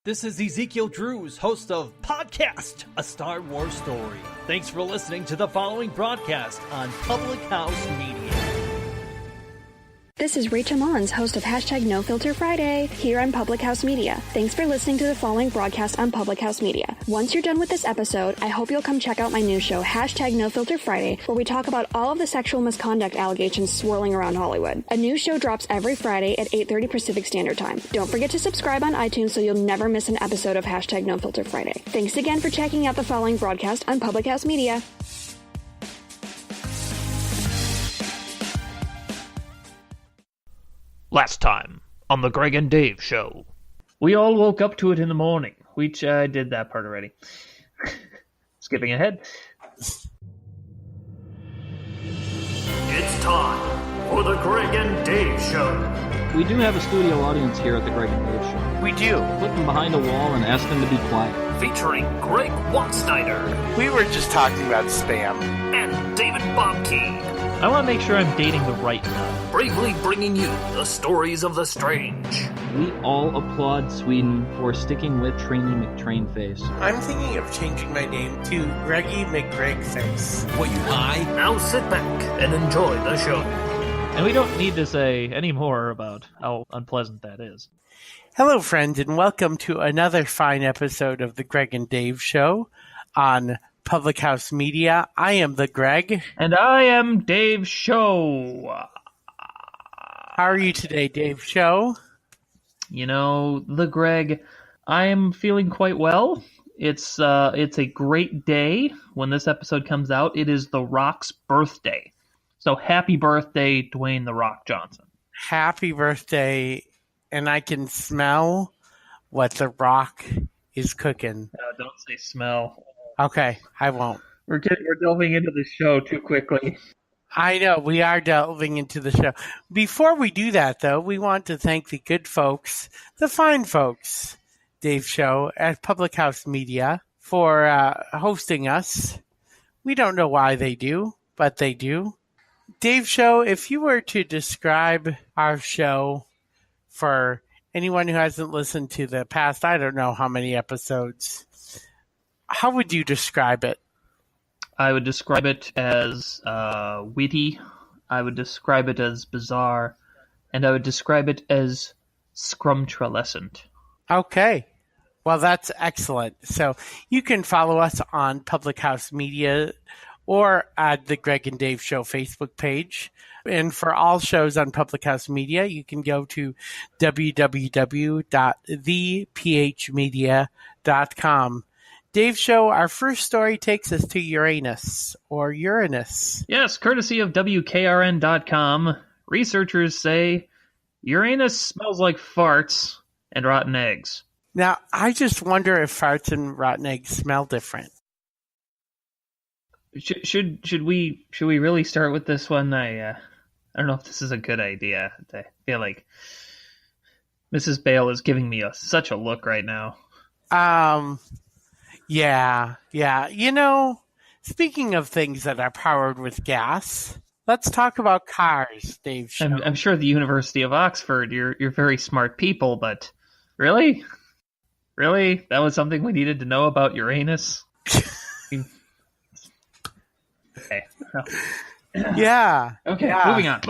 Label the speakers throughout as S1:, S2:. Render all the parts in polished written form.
S1: This is Ezekiel Drews, host of Podcast, A Star Wars Story. Thanks for listening to the following broadcast on Public House Media.
S2: This is Rachel Mullins, host of #NoFilterFriday here on Public House Media. Thanks for listening to the following broadcast on Public House Media. Once you're done with this episode, I hope you'll come check out my new show, #NoFilterFriday, where we talk about all of the sexual misconduct allegations swirling around Hollywood. A new show drops every Friday at 8:30 Pacific Standard Time. Don't forget to subscribe on iTunes so you'll never miss an episode of #NoFilterFriday. Thanks again for checking out the following broadcast on Public House Media.
S1: Last time on the Gregg and Dave Show. We all woke up to it in the morning, which I did that part already. Skipping ahead.
S3: It's time for the Gregg and Dave Show.
S4: We do have a studio audience here at the Gregg and Dave Show.
S3: We do.
S4: Put them behind a wall and ask them to be quiet.
S3: Featuring Greg Wattsnyder
S5: We were just talking about spam.
S3: and David Bobkey.
S1: I want to make sure I'm dating the right one.
S3: Bravely bringing you the stories of the strange.
S4: We all applaud Sweden for sticking with Trainee McTrainface.
S5: I'm thinking of changing my name to Greggy McGregface.
S3: What, you high? Now sit back and enjoy the show.
S1: And we don't need to say any more about how unpleasant that is.
S5: Hello, friends, and welcome to another fine episode of the Gregg and Dave Show on Public House Media. I am the Greg.
S1: And I am Dave Show.
S5: How are you today, Dave Show?
S1: You know, the Greg, I am feeling quite well. It's a great day when this episode comes out. It is The Rock's birthday. So happy birthday, Dwayne The Rock Johnson.
S5: Happy birthday, and I can smell what The Rock is cooking.
S1: Don't say smell.
S5: Okay, I won't.
S1: We're delving into the show too quickly.
S5: I know, we are delving into the show. Before we do that, though, we want to thank the good folks, the fine folks, Dave Show, at Public House Media for hosting us. We don't know why they do, but they do. Dave Show, if you were to describe our show for anyone who hasn't listened to the past, I don't know how many episodes, how would you describe it?
S1: I would describe it as witty. I would describe it as bizarre. And I would describe it as scrumtralescent.
S5: Okay. Well, that's excellent. So you can follow us on Public House Media or at the Gregg and Dave Show Facebook page. And for all shows on Public House Media, you can go to www.thephmedia.com. Dave Show, our first story takes us to Uranus, or Uranus.
S1: Yes, courtesy of WKRN.com, researchers say Uranus smells like farts and rotten eggs.
S5: Now, I just wonder if farts and rotten eggs smell different.
S1: Should we really start with this one? I don't know if this is a good idea. I feel like Mrs. Bale is giving me such a look right now.
S5: Yeah. You know, speaking of things that are powered with gas, let's talk about cars, Dave Show.
S1: I'm sure the University of Oxford, you're very smart people, but really? Really? That was something we needed to know about Uranus? Okay.
S5: Yeah.
S1: Okay,
S5: yeah.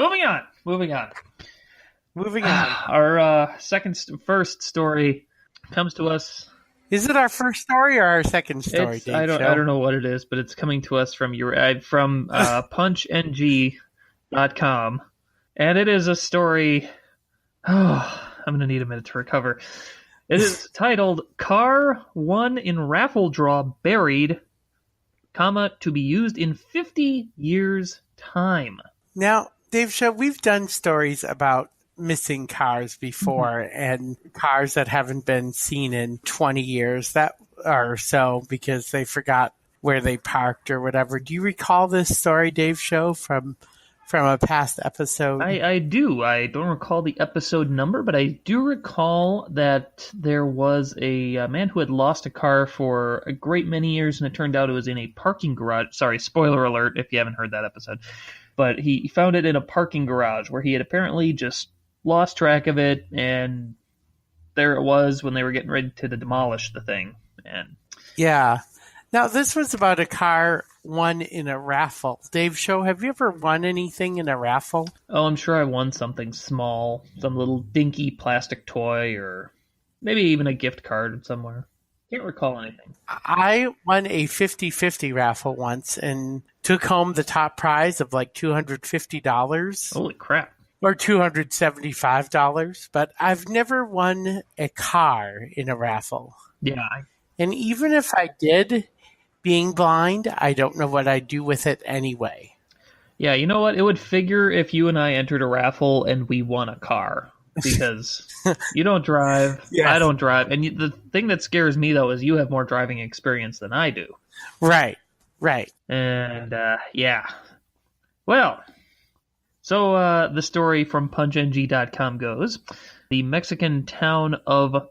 S1: Moving on. Our first story comes to us.
S5: Is it our first story or our second story, Dave
S1: I
S5: Show?
S1: don't know what it is, but it's coming to us from punchng.com, and it is a story. Oh, I'm going to need a minute to recover. It is titled "Car Won in Raffle Draw Buried, to be used in 50 years' time." Now,
S5: Dave Show, we've done stories about missing cars before and cars that haven't been seen in 20 years that or so because they forgot where they parked or whatever. Do you recall this story, Dave Show, from a past episode?
S1: I do. I don't recall the episode number, but I do recall that there was a man who had lost a car for a great many years, and it turned out it was in a parking garage. Sorry, spoiler alert if you haven't heard that episode. But he found it in a parking garage where he had apparently just lost track of it and there it was when they were getting ready to demolish the thing. And
S5: Yeah. Now, this was about a car won in a raffle. Dave Show, have you ever won anything in a raffle?
S1: oh, I'm sure I won something small, some little dinky plastic toy, or maybe even a gift card somewhere. Can't recall anything.
S5: I won a 50-50 raffle once and took home the top prize of like $250
S1: Holy crap.
S5: or $275, but I've never won a car in a raffle.
S1: Yeah,
S5: And even if I did, being blind, I don't know what I'd do with it anyway.
S1: yeah. You know what? It would figure if you and I entered a raffle and we won a car, because you don't drive,
S5: Yes.
S1: I don't drive, and the thing that scares me though is you have more driving experience than I do.
S5: Right.
S1: And yeah, well, so the story from punchng.com goes: the Mexican town of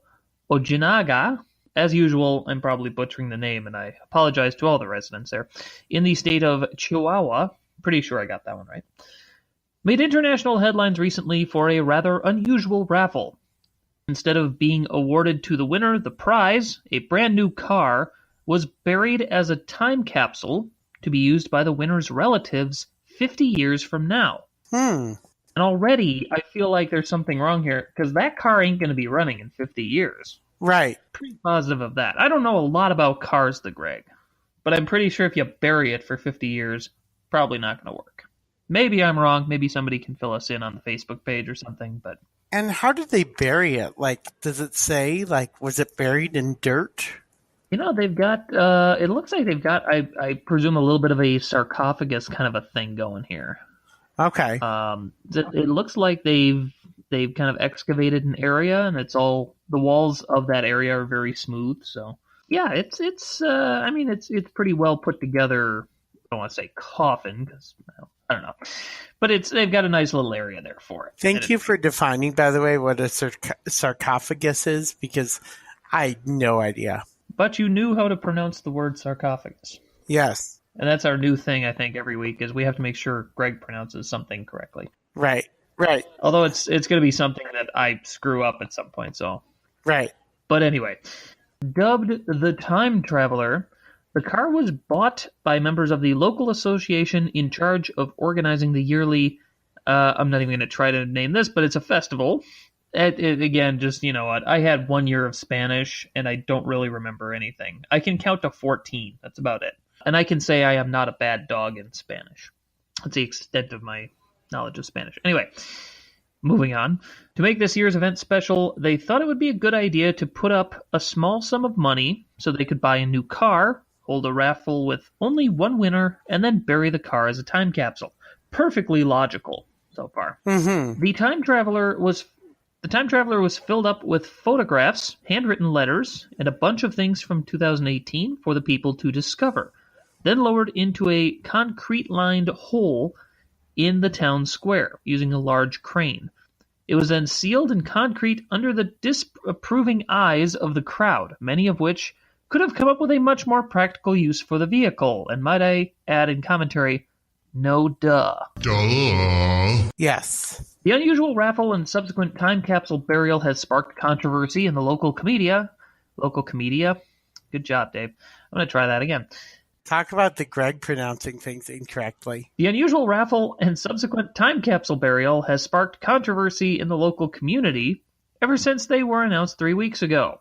S1: Ojinaga. As usual, I'm probably butchering the name, and I apologize to all the residents there, in the state of Chihuahua, pretty sure I got that one right, made international headlines recently for a rather unusual raffle. Instead of being awarded to the winner, the prize, a brand new car, was buried as a time capsule to be used by the winner's relatives 50 years from now. And already, I feel like there's something wrong here, because that car ain't going to be running in 50 years.
S5: Right.
S1: Pretty positive of that. I don't know a lot about cars, the Greg, but I'm pretty sure if you bury it for 50 years, probably not going to work. Maybe I'm wrong. Maybe somebody can fill us in on the Facebook page or something, but...
S5: And how did they bury it? Like, does it say, like, was it buried in dirt?
S1: You know, they've got, it looks like they've got, I presume, a little bit of a sarcophagus kind of a thing going here.
S5: Okay.
S1: It looks like they've kind of excavated an area, and it's all, the walls of that area are very smooth. So yeah, it's pretty well put together. I don't want to say coffin, because I don't know, but they've got a nice little area there for it.
S5: Thank you for defining, by the way, what a sarcophagus is, because I had no idea.
S1: But you knew how to pronounce the word sarcophagus.
S5: Yes.
S1: And that's our new thing, I think, every week, is we have to make sure Greg pronounces something correctly.
S5: Right.
S1: Although it's going to be something that I screw up at some point, so.
S5: Right.
S1: But anyway, dubbed the Time Traveler, the car was bought by members of the local association in charge of organizing the yearly, I'm not even going to try to name this, but it's a festival. Again, just, you know what, I had 1 year of Spanish, and I don't really remember anything. I can count to 14, that's about it. And I can say I am not a bad dog in Spanish. That's the extent of my knowledge of Spanish. Anyway, moving on. To make this year's event special, they thought it would be a good idea to put up a small sum of money so they could buy a new car, hold a raffle with only one winner, and then bury the car as a time capsule. Perfectly logical so far.
S5: Mm-hmm.
S1: The time traveler was filled up with photographs, handwritten letters, and a bunch of things from 2018 for the people to discover, then lowered into a concrete-lined hole in the town square using a large crane. It was then sealed in concrete under the disapproving eyes of the crowd, many of which could have come up with a much more practical use for the vehicle, and might I add in commentary, no duh.
S6: Duh.
S5: Yes.
S1: The unusual raffle and subsequent time capsule burial has sparked controversy in the local comedia. Good job, Dave. I'm going to try that again.
S5: Talk about the Greg pronouncing things incorrectly.
S1: The unusual raffle and subsequent time capsule burial has sparked controversy in the local community ever since they were announced 3 weeks ago.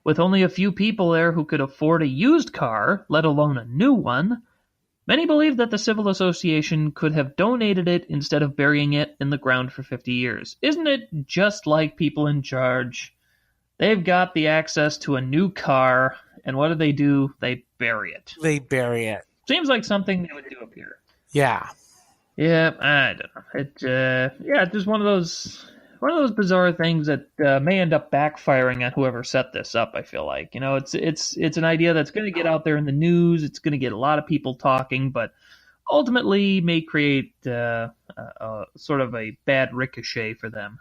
S1: With only a few people there who could afford a used car, let alone a new one, many believe that the Civil Association could have donated it instead of burying it in the ground for 50 years. Isn't it just like people in charge? They've got the access to a new car, and what do? They bury it.
S5: They bury it.
S1: Seems like something they would do up here.
S5: Yeah.
S1: Yeah, I don't know. It's just one of those bizarre things that may end up backfiring on whoever set this up. I feel like, you know, it's an idea that's going to get out there in the news. It's going to get a lot of people talking, but ultimately may create sort of a bad ricochet for them.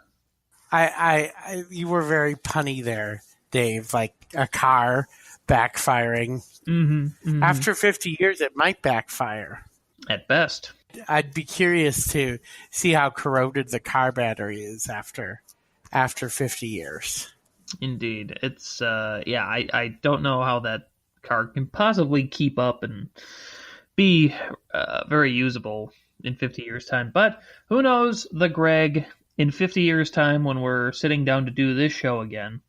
S5: You were very punny there, Dave. Like a car backfiring.
S1: Mm-hmm, mm-hmm.
S5: After 50 years, it might backfire.
S1: At best.
S5: I'd be curious to see how corroded the car battery is after 50 years.
S1: Indeed. It's, I don't know how that car can possibly keep up and be very usable in 50 years' time. But who knows, the Gregg, in 50 years' time when we're sitting down to do this show again,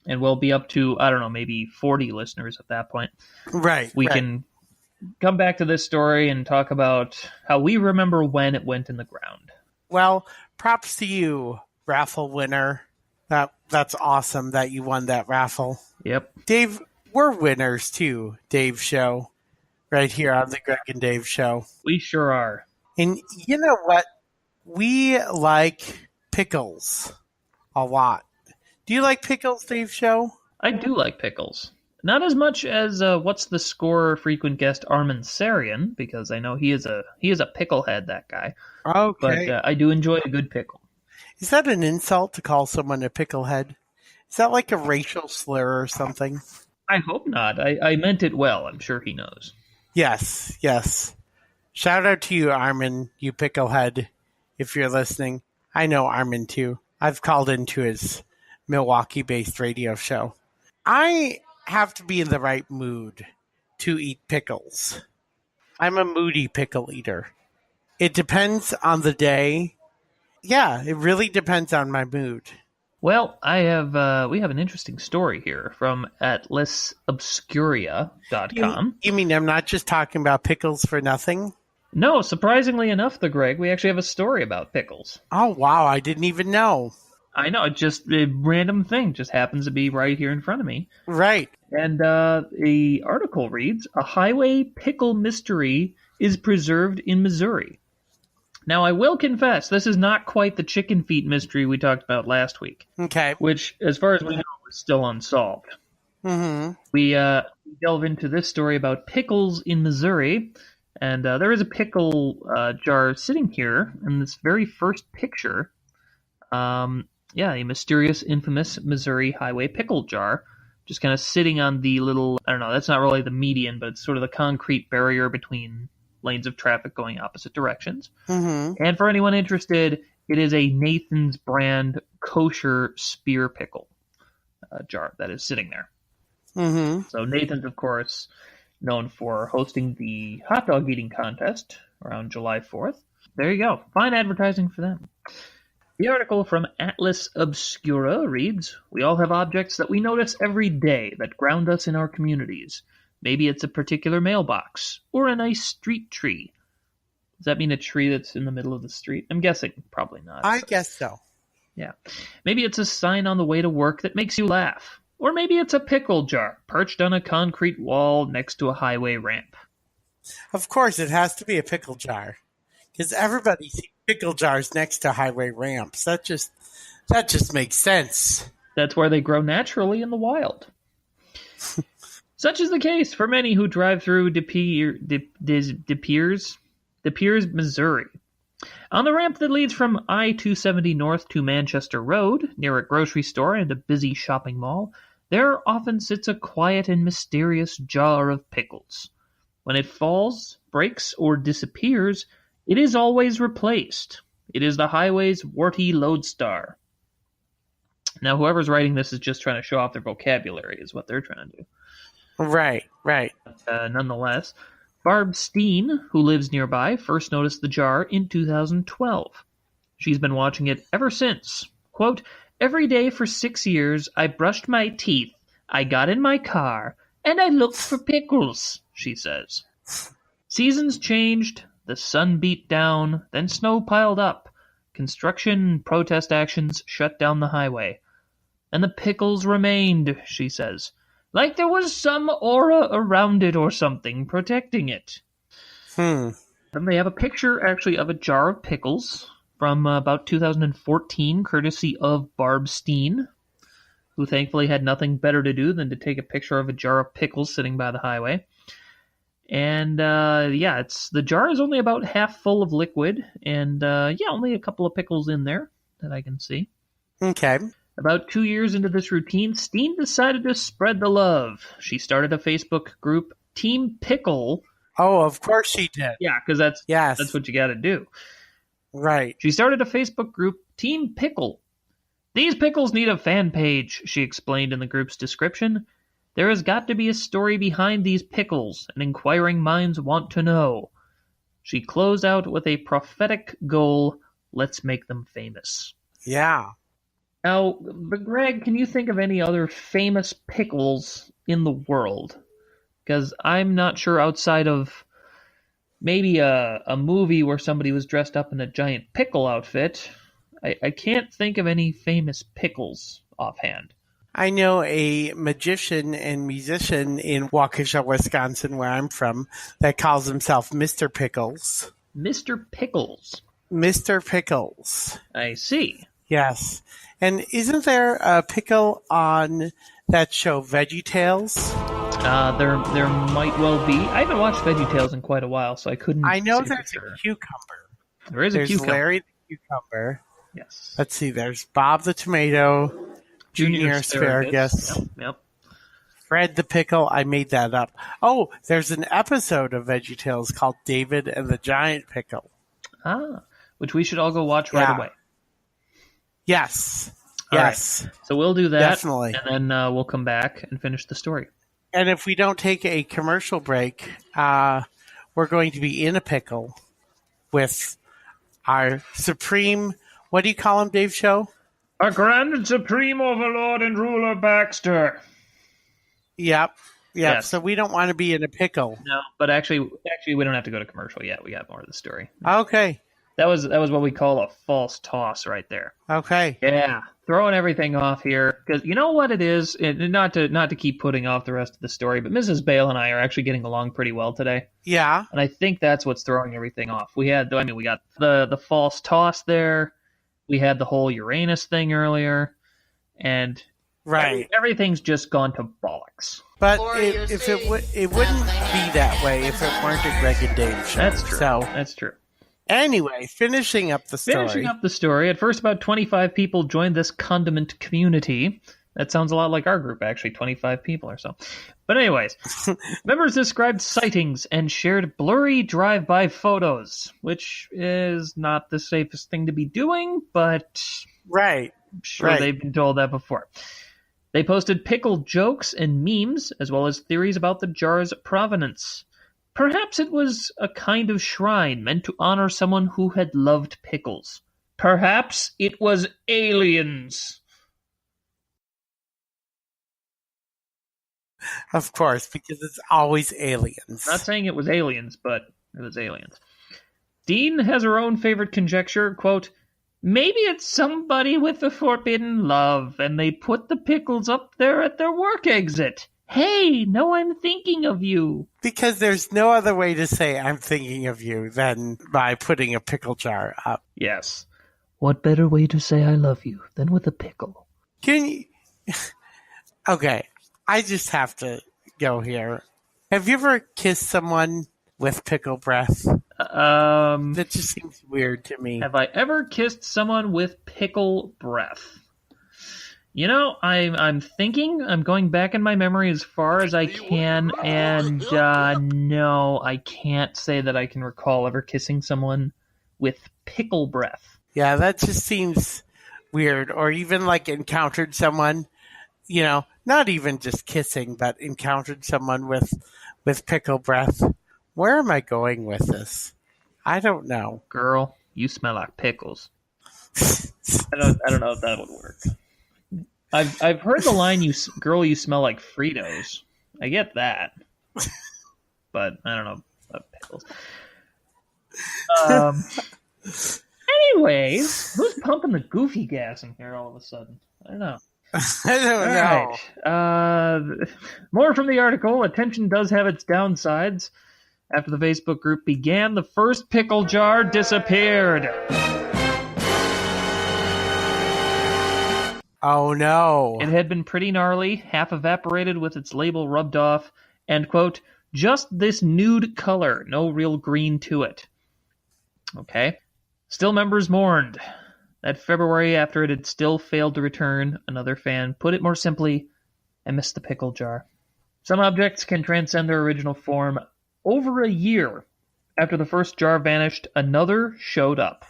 S1: and we'll be up to, I don't know, maybe 40 listeners at that point.
S5: Right.
S1: We can come back to this story and talk about how we remember when it went in the ground.
S5: Well, props to you, raffle winner. That's awesome that you won that raffle.
S1: Yep.
S5: Dave, we're winners too, Dave Show, right here on the Gregg and Dave Show.
S1: We sure are.
S5: And you know what? We like pickles a lot. Do you like pickles, Dave Show?
S1: I do like pickles. Not as much as What's the Score frequent guest Armin Sarian, because I know he is a picklehead, that guy.
S5: Okay.
S1: But I do enjoy a good pickle.
S5: Is that an insult to call someone a picklehead? Is that like a racial slur or something?
S1: I hope not. I meant it well. I'm sure he knows.
S5: Yes. Shout out to you, Armin, you picklehead, if you're listening. I know Armin, too. I've called into his Milwaukee-based radio show. I have to be in the right mood to eat pickles. I'm a moody pickle eater. It depends on the day. Yeah, it really depends on my mood.
S1: Well, we have an interesting story here from atlasobscuria.com.
S5: You mean I'm not just talking about pickles for nothing?
S1: No, surprisingly enough, Gregg, we actually have a story about pickles.
S5: Oh, wow, I didn't even know.
S1: I know, it's just a random thing, just happens to be right here in front of me.
S5: Right.
S1: And the article reads, "A highway pickle mystery is preserved in Missouri." Now, I will confess, this is not quite the chicken feet mystery we talked about last week.
S5: Okay.
S1: Which, as far as we know, is still unsolved.
S5: Mm-hmm.
S1: We delve into this story about pickles in Missouri, and there is a pickle jar sitting here in this very first picture. A mysterious, infamous Missouri highway pickle jar, just kind of sitting on the little, I don't know, that's not really the median, but it's sort of the concrete barrier between lanes of traffic going opposite directions.
S5: Mm-hmm.
S1: And for anyone interested, it is a Nathan's brand kosher spear pickle jar that is sitting there.
S5: Mm-hmm.
S1: So Nathan's, of course, known for hosting the hot dog eating contest around July 4th. There you go. Fine advertising for them. The article from Atlas Obscura reads, "We all have objects that we notice every day that ground us in our communities. Maybe it's a particular mailbox, or a nice street tree." Does that mean a tree that's in the middle of the street? I'm guessing probably not.
S5: I guess so.
S1: Yeah. Maybe it's a sign on the way to work that makes you laugh. Or maybe it's a pickle jar perched on a concrete wall next to a highway ramp.
S5: Of course, it has to be a pickle jar. Because everybody sees pickle jars next to highway ramps. That just makes sense.
S1: That's where they grow naturally in the wild. Such is the case for many who drive through De Pere, Missouri. On the ramp that leads from I-270 north to Manchester Road, near a grocery store and a busy shopping mall, there often sits a quiet and mysterious jar of pickles. When it falls, breaks, or disappears, it is always replaced. It is the highway's warty lodestar. Now, whoever's writing this is just trying to show off their vocabulary, is what they're trying to do.
S5: Right.
S1: Nonetheless, Barb Steen, who lives nearby, first noticed the jar in 2012. She's been watching it ever since. Quote, "Every day for 6 years, I brushed my teeth, I got in my car, and I looked for pickles," she says. Seasons changed, the sun beat down, then snow piled up. Construction and protest actions shut down the highway. And the pickles remained, she says. Like there was some aura around it or something protecting it. And they have a picture, actually, of a jar of pickles from about 2014, courtesy of Barb Steen, who thankfully had nothing better to do than to take a picture of a jar of pickles sitting by the highway. And, the jar is only about half full of liquid, and, only a couple of pickles in there that I can see.
S5: Okay.
S1: About 2 years into this routine, Steen decided to spread the love. She started a Facebook group, Team Pickle.
S5: Oh, of course she did.
S1: Yeah, because that's what you got to do.
S5: Right.
S1: She started a Facebook group, Team Pickle, These pickles need a fan page, she explained in the group's description. There has got to be a story behind these pickles, and inquiring minds want to know. She closed out with a prophetic goal, let's make them famous.
S5: Yeah.
S1: Now, but Greg, can you think of any other famous pickles in the world? Because I'm not sure outside of maybe a movie where somebody was dressed up in a giant pickle outfit. I can't think of any famous pickles offhand.
S5: I know a magician and musician in Waukesha, Wisconsin, where I'm from, that calls himself Mr. Pickles.
S1: Mr. Pickles.
S5: Mr. Pickles.
S1: I see.
S5: Yes. And isn't there a pickle on that show, VeggieTales?
S1: There might well be. I haven't watched VeggieTales in quite a while, so I couldn't.
S5: I know
S1: say for
S5: there's
S1: sure.
S5: a cucumber.
S1: There's
S5: There's
S1: cucumber.
S5: Larry the cucumber.
S1: Yes.
S5: Let's see. There's Bob the tomato, Junior asparagus.
S1: Yep.
S5: Fred the pickle. I made that up. Oh, there's an episode of VeggieTales called David and the Giant Pickle.
S1: Which we should all go watch right away.
S5: Yes.
S1: All
S5: Yes.
S1: right. So we'll do that.
S5: Definitely.
S1: And then we'll come back and finish the story.
S5: And if we don't take a commercial break, we're going to be in a pickle with our supreme, what do you call him, Dave Show?
S1: Our grand and supreme overlord and ruler Baxter.
S5: Yep.
S1: Yes.
S5: So we don't want to be in a pickle.
S1: No, but actually, we don't have to go to commercial yet. We got more of the story.
S5: Okay.
S1: That was what we call a false toss right there.
S5: Okay.
S1: Yeah, throwing everything off here because you know what it is. Not to keep putting off the rest of the story, but Mrs. Bale and I are actually getting along pretty well today.
S5: Yeah.
S1: And I think that's what's throwing everything off. We got the false toss there. We had the whole Uranus thing earlier, and
S5: right,
S1: everything's just gone to bollocks.
S5: But if it wouldn't be that way if it weren't a Gregg and Dave Show.
S1: That's true.
S5: So
S1: that's true.
S5: Anyway, finishing up the story.
S1: At first, about 25 people joined this condiment community. That sounds a lot like our group, actually, 25 people or so. But anyways, members described sightings and shared blurry drive-by photos, which is not the safest thing to be doing, but
S5: right.
S1: I'm sure they've been told that before. They posted pickle jokes and memes, as well as theories about the jar's provenance. Perhaps it was a kind of shrine meant to honor someone who had loved pickles. Perhaps it was aliens.
S5: Of course, because it's always aliens.
S1: Not saying it was aliens, but it was aliens. Dean has her own favorite conjecture, quote, maybe it's somebody with a forbidden love, and they put the pickles up there at their work exit. Hey, no, I'm thinking of you.
S5: Because there's no other way to say I'm thinking of you than by putting a pickle jar up.
S1: Yes. What better way to say I love you than with a pickle?
S5: Can you... Okay, I just have to go here. Have you ever kissed someone with pickle breath? That just seems weird to me.
S1: Have I ever kissed someone with pickle breath? You know, I'm thinking, I'm going back in my memory as far as I can, and no, I can't say that I can recall ever kissing someone with pickle breath.
S5: Yeah, that just seems weird. Or even like encountered someone, you know, not even just kissing, but encountered someone with pickle breath. Where am I going with this? I don't know.
S1: Girl, you smell like pickles. I don't know if that would work. I've heard the line, you smell like Fritos. I get that. But I don't know about pickles. Anyways, who's pumping the goofy gas in here all of a sudden? I don't know.
S5: I don't know.
S1: Right. More from the article. Attention does have its downsides. After the Facebook group began, the first pickle jar disappeared.
S5: Oh, no.
S1: It had been pretty gnarly, half evaporated with its label rubbed off, and, quote, just this nude color, no real green to it. Okay. Still members mourned. That February, after it had still failed to return, another fan put it more simply, I missed the pickle jar. Some objects can transcend their original form. Over a year after the first jar vanished, another showed up.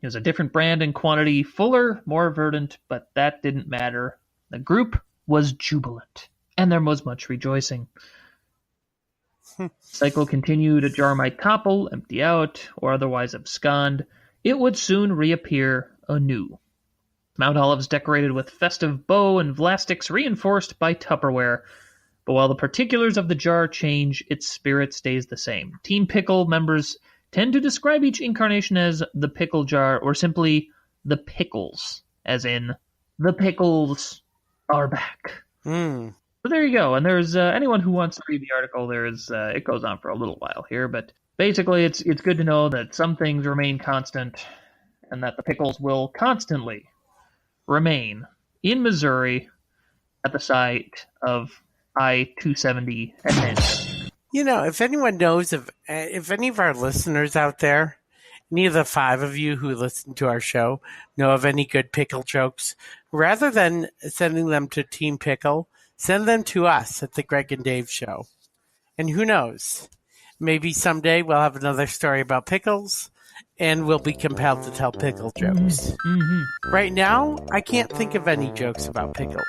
S1: It was a different brand and quantity, fuller, more verdant, but that didn't matter. The group was jubilant, and there was much rejoicing. Cycle continued, a jar might topple, empty out, or otherwise abscond. It would soon reappear anew. Mount Olive's decorated with festive bow and vlastics reinforced by Tupperware. But while the particulars of the jar change, its spirit stays the same. Team Pickle members tend to describe each incarnation as the pickle jar or simply the Pickles, as in, the Pickles are back. So there you go. And there's anyone who wants to read the article, there's it goes on for a little while here, but basically it's good to know that some things remain constant and that the Pickles will constantly remain in Missouri at the site of I-270 at Manchester.
S5: You know, if anyone knows if any of our listeners out there, any of the 5 of you who listen to our show know of any good pickle jokes, rather than sending them to Team Pickle, send them to us at the Gregg and Dave Show. And who knows, maybe someday we'll have another story about pickles and we'll be compelled to tell pickle jokes.
S1: Mm-hmm.
S5: Right now, I can't think of any jokes about pickles.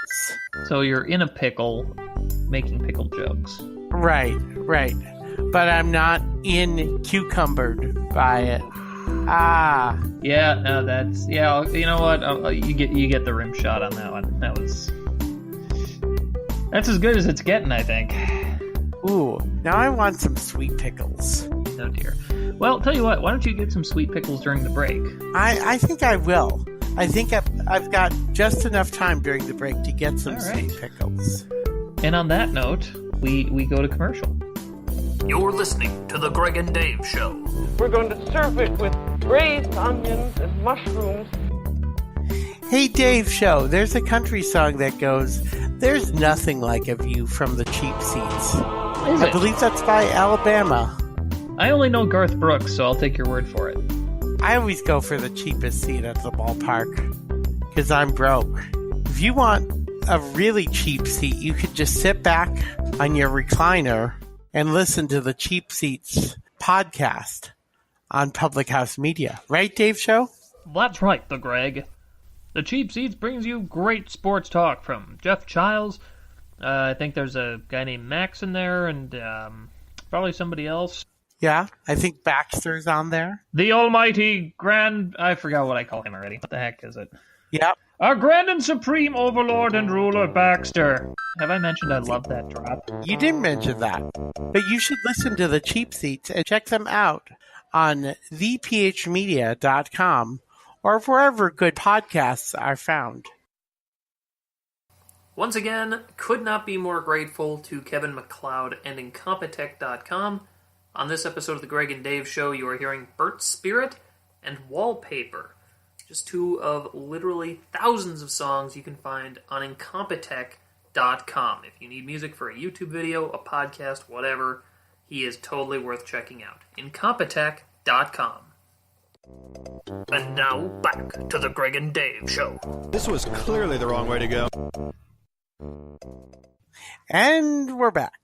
S1: So you're in a pickle making pickle jokes.
S5: Right. But I'm not cucumbered by it. Ah.
S1: Yeah, no, that's... Yeah, you know what? You get the rim shot on that one. That's as good as it's getting, I think.
S5: Ooh, now I want some sweet pickles.
S1: Oh, dear. Well, tell you what, why don't you get some sweet pickles during the break?
S5: I think I will. I think I've got just enough time during the break to get some sweet pickles.
S1: And on that note, we go to commercial.
S3: You're listening to The Gregg and Dave Show.
S7: We're going to serve it with braised onions and mushrooms.
S5: Hey, Dave Show, there's a country song that goes, "There's nothing like a view from the cheap seats." I believe that's by Alabama.
S1: I only know Garth Brooks, so I'll take your word for it.
S5: I always go for the cheapest seat at the ballpark, because I'm broke. If you want a really cheap seat, you could just sit back on your recliner and listen to the Cheap Seats podcast on Public House Media. Right, Dave Show?
S1: That's right, the Greg. The Cheap Seats brings you great sports talk from Jeff Childs. I think there's a guy named Max in there, and probably somebody else.
S5: Yeah, I think Baxter's on there.
S1: The almighty grand... I forgot what I call him already. What the heck is it?
S5: Yep.
S1: Our grand and supreme overlord and ruler, Baxter. Have I mentioned I love that drop?
S5: You didn't mention that. But you should listen to the Cheap Seats and check them out on thephmedia.com or wherever good podcasts are found.
S8: Once again, could not be more grateful to Kevin MacLeod and Incompetech.com. On this episode of the Gregg and Dave Show, you are hearing Burt Spirit and Wallpaper. Just 2 of literally thousands of songs you can find on Incompetech.com. If you need music for a YouTube video, a podcast, whatever, he is totally worth checking out. Incompetech.com.
S3: And now, back to the Gregg and Dave Show.
S9: This was clearly the wrong way to go.
S5: And we're back.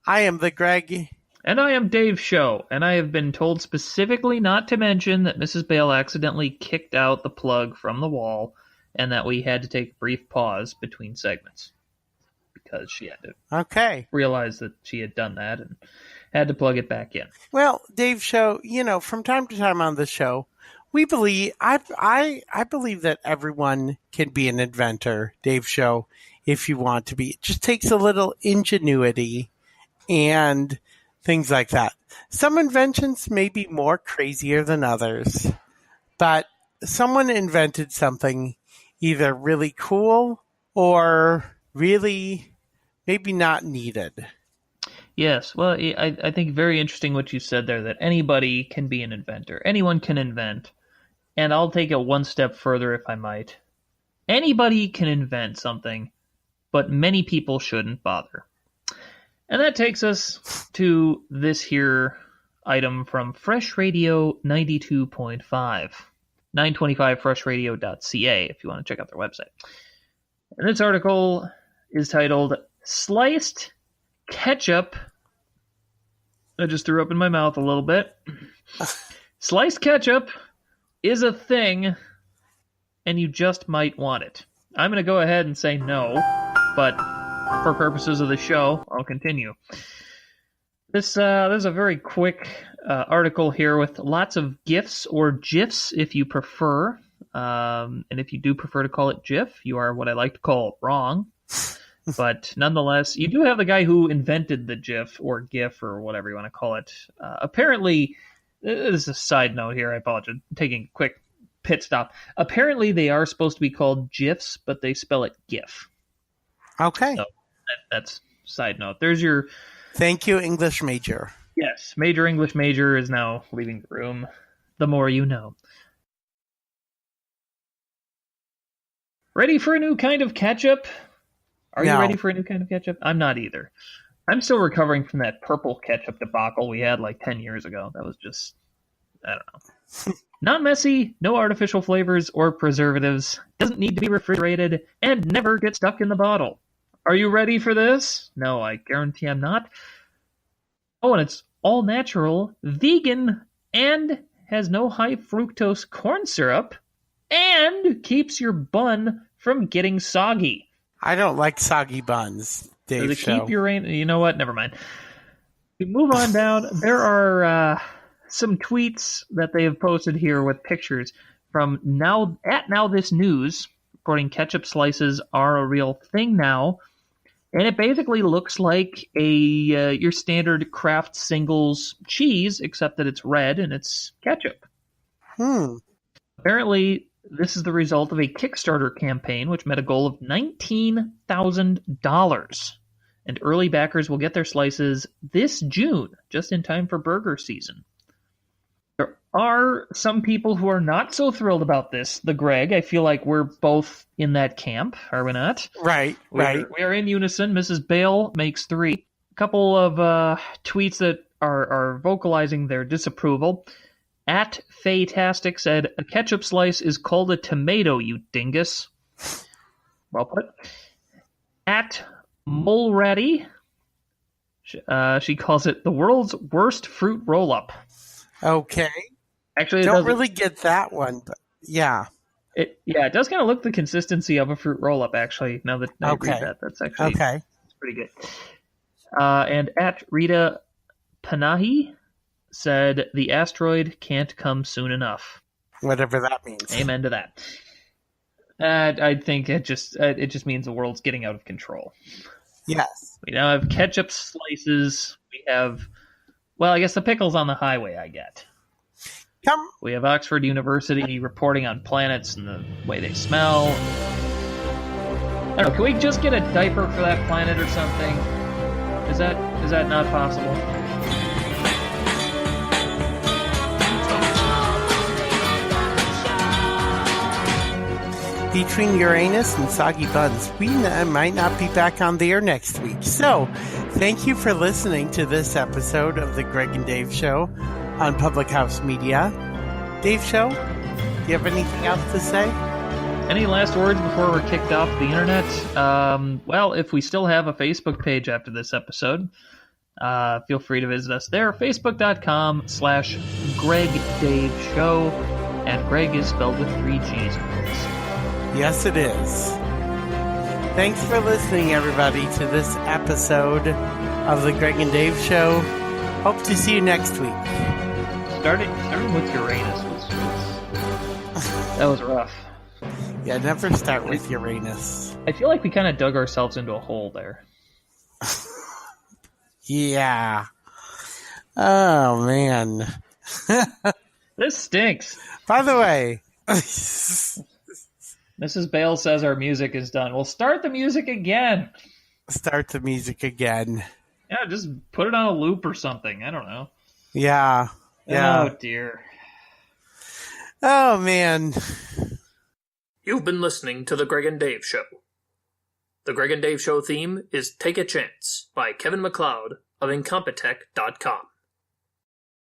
S5: I am the Gregg.
S1: And I am Dave Show, and I have been told specifically not to mention that Mrs. Bale accidentally kicked out the plug from the wall, and that we had to take a brief pause between segments. Because she had to realize that she had done that, and had to plug it back in.
S5: Well, Dave Show, from time to time on the show, we believe, I believe that everyone can be an inventor, Dave Show, if you want to be. It just takes a little ingenuity and things like that. Some inventions may be more crazier than others, but someone invented something either really cool or really maybe not needed.
S1: Yes, well, I think very interesting what you said there, that anybody can be an inventor. Anyone can invent. And I'll take it one step further, if I might. Anybody can invent something, but many people shouldn't bother. And that takes us to this here item from Fresh Radio 92.5. 925freshradio.ca if you want to check out their website. And this article is titled, Sliced Ketchup. I just threw up in my mouth a little bit. Sliced ketchup is a thing, and you just might want it? I'm going to go ahead and say no, but for purposes of the show, I'll continue. This is a very quick article here with lots of GIFs or GIFs if you prefer. And if you do prefer to call it GIF, you are what I like to call wrong. But nonetheless, you do have the guy who invented the GIF or GIF or whatever you want to call it. Apparently, this is a side note here. I apologize. I'm taking a quick pit stop. Apparently, they are supposed to be called GIFs, but they spell it GIF.
S5: Okay.
S1: So that's side note. There's your...
S5: Thank you, English major.
S1: Yes, major English major is now leaving the room. The more you know. Ready for a new kind of ketchup? Are you ready for a new kind of ketchup? I'm not either. I'm still recovering from that purple ketchup debacle we had like 10 years ago. That was just, I don't know. Not messy, no artificial flavors or preservatives, doesn't need to be refrigerated, and never get stuck in the bottle. Are you ready for this? No, I guarantee I'm not. Oh, and it's all natural, vegan, and has no high fructose corn syrup, and keeps your bun from getting soggy.
S5: I don't like soggy buns, Dave.
S1: Does it keep your rain? You know what? Never mind. We move on down. There are some tweets that they have posted here with pictures from Now This News, reporting ketchup slices are a real thing now. And it basically looks like your standard Kraft Singles cheese, except that it's red and it's ketchup. Apparently, this is the result of a Kickstarter campaign, which met a goal of $19,000. And early backers will get their slices this June, just in time for burger season. There are some people who are not so thrilled about this. The Gregg, I feel like we're both in that camp, are we not?
S5: Right.
S1: We are in unison. Mrs. Bale makes 3. A couple of tweets that are vocalizing their disapproval. At Fatastic said, "A ketchup slice is called a tomato, you dingus." Well put. At Mulready, she calls it the world's worst fruit roll-up.
S5: Okay.
S1: Actually,
S5: don't really get that one, but yeah.
S1: It does kind of look the consistency of a fruit roll-up, actually, now that I read that. That's actually it's pretty good. And at Rita Panahi said, "The asteroid can't come soon enough."
S5: Whatever that means.
S1: Amen to that. I think it just means the world's getting out of control.
S5: Yes.
S1: We now have ketchup slices. We have, well, I guess the pickles on the highway I get. We have Oxford University reporting on planets and the way they smell. I don't know, can we just get a diaper for that planet or something? Is that not possible?
S5: Between Uranus and soggy buns, we might not be back on the air next week. So, thank you for listening to this episode of the Gregg and Dave Show on Public House Media. Dave Show, do you have anything else to say?
S1: Any last words before we're kicked off the internet? Well, if we still have a Facebook page after this episode, feel free to visit us there. Facebook.com/Gregg Dave Show. And Gregg is spelled with 3 G's, of course.
S5: Yes, it is. Thanks for listening, everybody, to this episode of the Gregg and Dave Show. Hope to see you next week.
S1: Starting with Uranus that was rough.
S5: Yeah, never start with Uranus.
S1: I feel like we kind of dug ourselves into a hole there.
S5: Yeah. Oh, man.
S1: This stinks.
S5: By the way...
S1: Mrs. Bale says our music is done. Well, start the music again.
S5: Start the music again.
S1: Yeah, just put it on a loop or something. I don't know.
S5: Yeah.
S1: Oh, dear.
S5: Oh, man.
S8: You've been listening to The Gregg and Dave Show. The Gregg and Dave Show theme is Take a Chance by Kevin MacLeod of Incompetech.com.